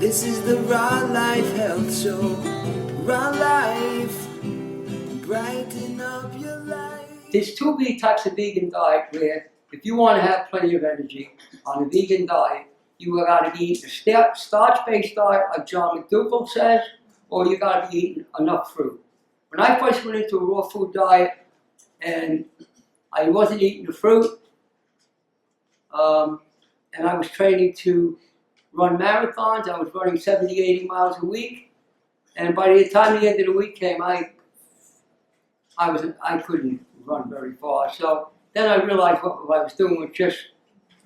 This is the Raw Life Health Show. Raw Life, brighten up your life. There's two big types of vegan diet where if you want to have plenty of energy on a vegan diet, you got to be eating a starch-based diet like John McDougall says, or you got to be eating enough fruit. When I first went into a raw food diet and I wasn't eating the fruit, and I was training to run marathons. I was running 70, 80 miles a week, and by the time the end of the week came, I couldn't run very far. So then I realized what I was doing was just,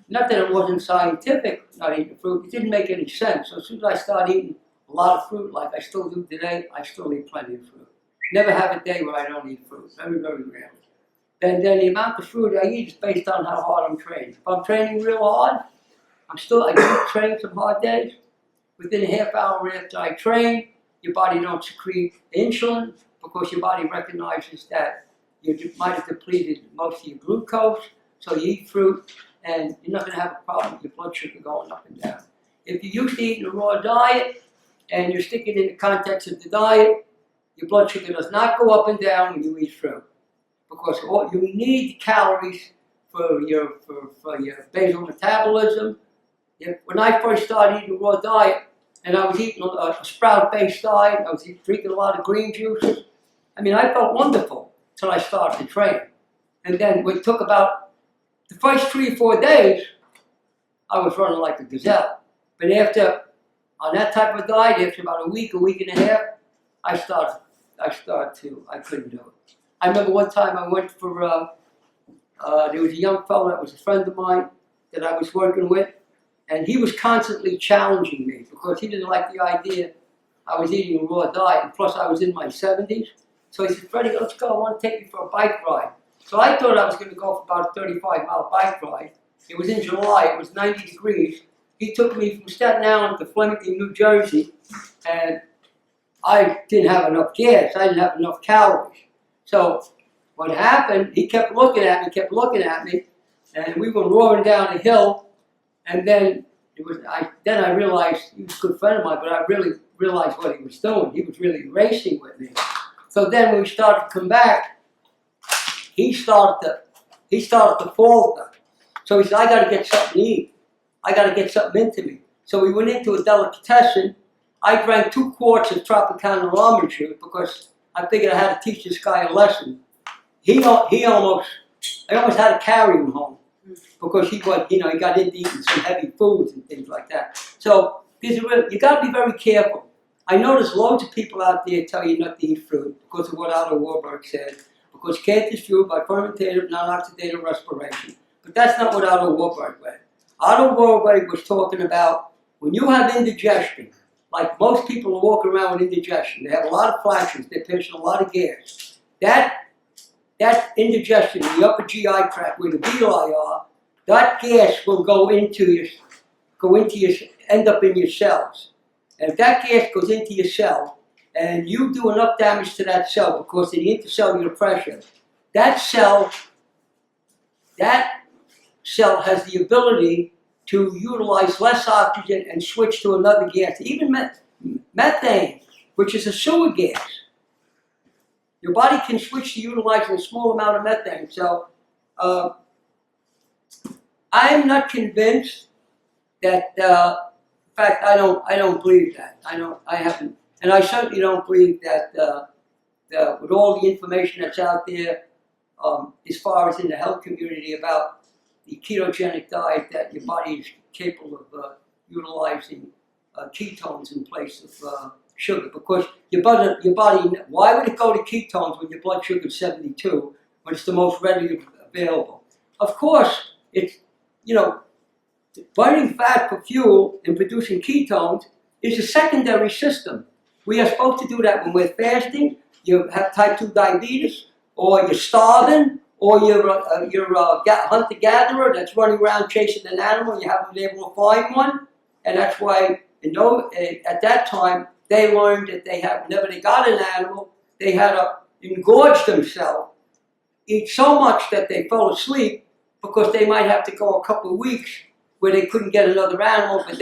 not that it wasn't scientific, not eating fruit, it didn't make any sense. So as soon as I started eating a lot of fruit, like I still do today, I still eat plenty of fruit. Never have a day where I don't eat fruit, very, very rarely. And then the amount of fruit I eat is based on how hard I'm training. If I'm training real hard, I do train some hard days. Within a half hour after I train, your body don't secrete insulin because your body recognizes that you might have depleted most of your glucose. So you eat fruit and you're not going to have a problem with your blood sugar going up and down. If you're used to eating a raw diet and you're sticking in the context of the diet, your blood sugar does not go up and down when you eat fruit, because you need calories for your basal metabolism. When I first started eating a raw diet, and I was eating a sprout-based diet, I was drinking a lot of green juices. I mean, I felt wonderful until I started to train. And then it took about the first 3 or 4 days, I was running like a gazelle. But on that type of diet, after about a week and a half, I couldn't do it. I remember one time I went for, there was a young fellow that was a friend of mine that I was working with, and he was constantly challenging me because he didn't like the idea I was eating a raw diet, and plus I was in my 70s. So he said, Freddie, let's go, I want to take you for a bike ride. So I thought I was going to go for about a 35-mile bike ride. It was in July, it was 90 degrees. He took me from Staten Island to Flemington, New Jersey, and I didn't have enough gas, I didn't have enough calories. So what happened, he kept looking at me, and we were roaring down the hill, and then I realized he was a good friend of mine, but I really realized what he was doing. He was really racing with me. So then when we started to come back, he started to falter. So he said, I got to get something to eat. I got to get something into me. So we went into a delicatessen. I drank 2 quarts of Tropicana almond juice because I figured I had to teach this guy a lesson. I almost had to carry him home because he got into eating some heavy foods and things like that. So you got to be very careful. I know there's loads of people out there tell you not to eat fruit because of what Otto Warburg said, because can't is fueled by fermentative, non-oxidative respiration. But that's not what Otto Warburg read. Otto Warburg was talking about when you have indigestion, like most people are walking around with indigestion, they have a lot of flatulence, they're pushing a lot of gas. That indigestion in the upper GI tract where the villi are, that gas will end up in your cells. And if that gas goes into your cell, and you do enough damage to that cell because of the intercellular pressure, that cell has the ability to utilize less oxygen and switch to another gas, even methane, which is a sewer gas. Your body can switch to utilizing a small amount of methane. So I'm not convinced that. In fact, I don't believe that. I haven't, and I certainly don't believe that with all the information that's out there, as far as in the health community about the ketogenic diet, that your body is capable of utilizing ketones in place of sugar. Because your body, why would it go to ketones when your blood sugar is 72, when it's the most readily available? Of course, it's, burning fat for fuel and producing ketones is a secondary system. We are supposed to do that when we're fasting, you have type 2 diabetes, or you're starving, or you're a hunter-gatherer that's running around chasing an animal and you haven't been able to find one. And that's why, at that time, they learned that whenever they got an animal, they had to engorge themselves, eat so much that they fell asleep, because they might have to go a couple of weeks where they couldn't get another animal, but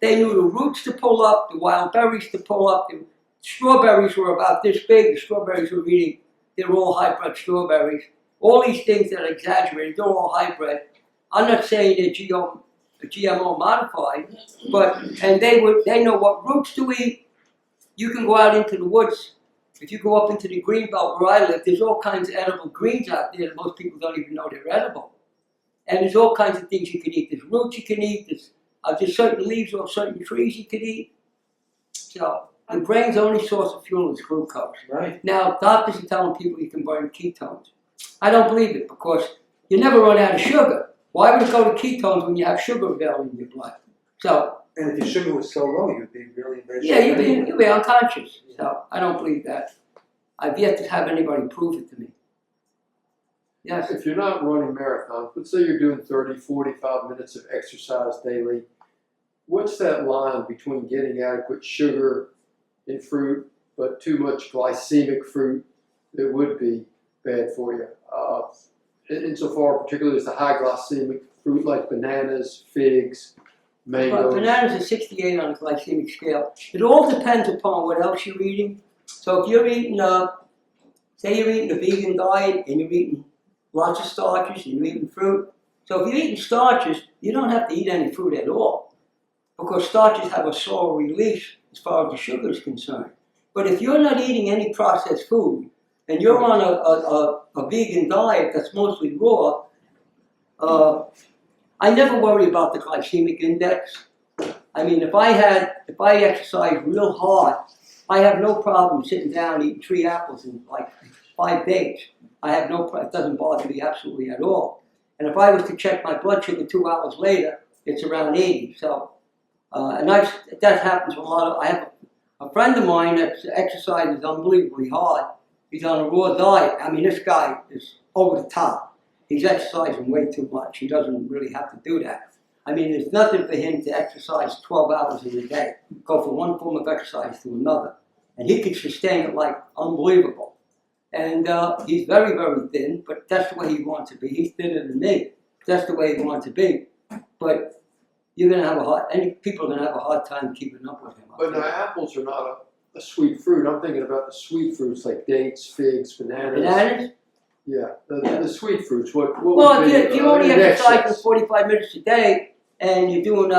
They knew the roots to pull up, the wild berries to pull up. The strawberries were about this big. The strawberries were really, they were all hybrid strawberries. All these things that are exaggerated, they're all hybrid. I'm not saying they're GMO modified, but, and they know what roots to eat. You can go out into the woods. If you go up into the green belt where I live, there's all kinds of edible greens out there that most people don't even know they're edible. And there's all kinds of things you can eat. There's roots you can eat. There's certain leaves off certain trees you can eat. So the brain's only source of fuel is glucose. Right. Now, doctors are telling people you can burn ketones. I don't believe it because you never run out of sugar. Why would it go to ketones when you have sugar available in your blood? So, And if your sugar was so low, you'd be really very yeah, you'd be unconscious. So I don't believe that. I've yet to have anybody prove it to me. Yes. If you're not running marathons, let's say you're doing 30, 45 minutes of exercise daily, what's that line between getting adequate sugar in fruit, but too much glycemic fruit that would be bad for you? Insofar, particularly as the high glycemic fruit like bananas, figs, mangoes. But bananas are 68 on the glycemic scale. It all depends upon what else you're eating. So if you're eating, say you're eating a vegan diet and you're eating lots of starches and you're eating fruit. So if you're eating starches, you don't have to eat any fruit at all because starches have a slower release as far as the sugar is concerned. But if you're not eating any processed food and you're on a vegan diet that's mostly raw, I never worry about the glycemic index. I mean, if I exercise real hard, I have no problem sitting down eating 3 apples in like 5 days. I have no problem. It doesn't bother me absolutely at all. And if I was to check my blood sugar 2 hours later, it's around 80. So, and that happens a lot. I have a friend of mine that exercises unbelievably hard. He's on a raw diet. I mean, this guy is over the top. He's exercising way too much. He doesn't really have to do that. I mean, there's nothing for him to exercise 12 hours in a day, go from one form of exercise to another. And he can sustain it like unbelievable. And he's very, very thin, but that's the way he wants to be. He's thinner than me. That's the way he wants to be. But you're going to have people are going to have a hard time keeping up with him. But now apples are not a sweet fruit. I'm thinking about the sweet fruits like dates, figs, bananas. Bananas? Yeah, the sweet fruits. What Well, would be, if you only in exercise excess? for 45 minutes a day and you're doing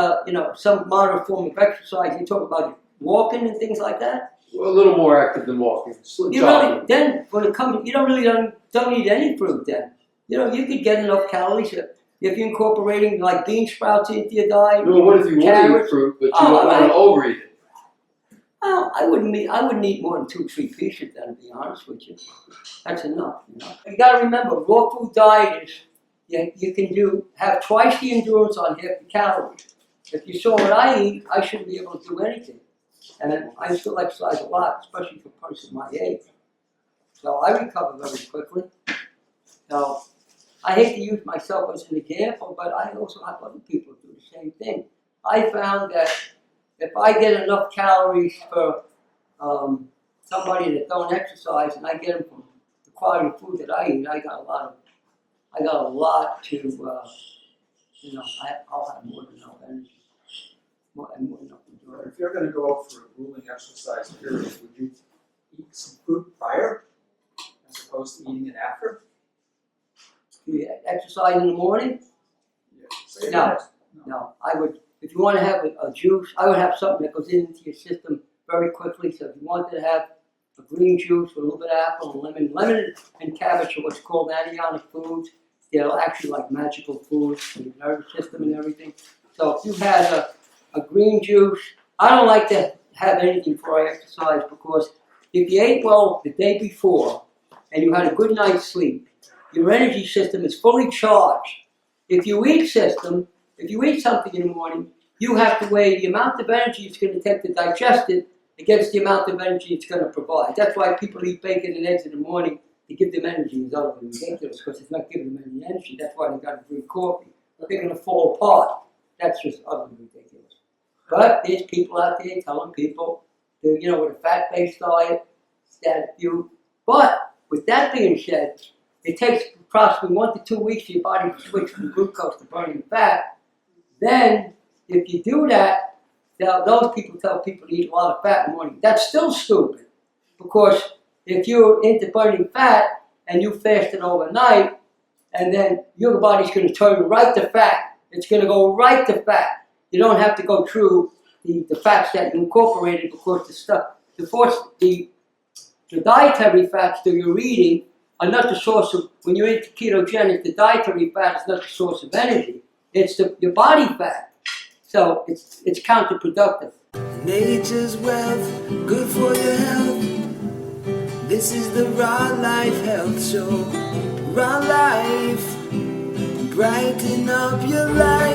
some moderate form of exercise, you talk about walking and things like that. A little more active than walking. You then when it comes, you don't need any fruit then. You could get enough calories if you're incorporating like bean sprouts into your diet. No, what if you want to eat fruit, but you don't want to overeat it? Well, I wouldn't eat more than 2-3 pieces then, to be honest with you. That's enough, You got to remember, raw food diet is, you can have twice the endurance on half the calories. If you saw what I eat, I shouldn't be able to do anything. And I still exercise a lot, especially for a person my age. So I recover very quickly. So I hate to use myself as an example, but I also have other people do the same thing. I found that if I get enough calories for somebody that don't exercise, and I get them from the quality of food that I eat, I got a lot to, I'll have more than enough energy, more than enough endurance. If you're going to go out for a grueling exercise period, would you eat some food prior as opposed to eating it after? You exercise in the morning? Yeah. No. I would. If you want to have a juice, I would have something that goes into your system very quickly. So if you wanted to have a green juice with a little bit of apple and lemon and cabbage are what's called anionic foods. They're actually like magical foods for your nervous system and everything. So if you had a green juice, I don't like to have anything before I exercise because if you ate well the day before and you had a good night's sleep, your energy system is fully charged. If you eat something in the morning, you have to weigh the amount of energy it's going to take to digest it against the amount of energy it's going to provide. That's why people eat bacon and eggs in the morning to give them energy. It's utterly ridiculous because it's not giving them any energy. That's why they got to drink coffee. They're going to fall apart. That's just utterly ridiculous. But there's people out there telling people, with a fat-based diet, But with that being said, it takes approximately 1 to 2 weeks for your body to switch from glucose to burning fat. Then, if you do that those people tell people to eat a lot of fat in the morning. That's still stupid, because if you're into burning fat and you fasted overnight, and then your body's going to turn right to fat. It's going to go right to fat. You don't have to go through the fats that you incorporated, because the dietary fats that you're eating are not the source of, when you're into ketogenic, the dietary fat is not the source of energy. It's your body fat. So it's counterproductive. Nature's wealth, good for your health. This is the Raw Life Health Show. Raw Life, brighten up your life.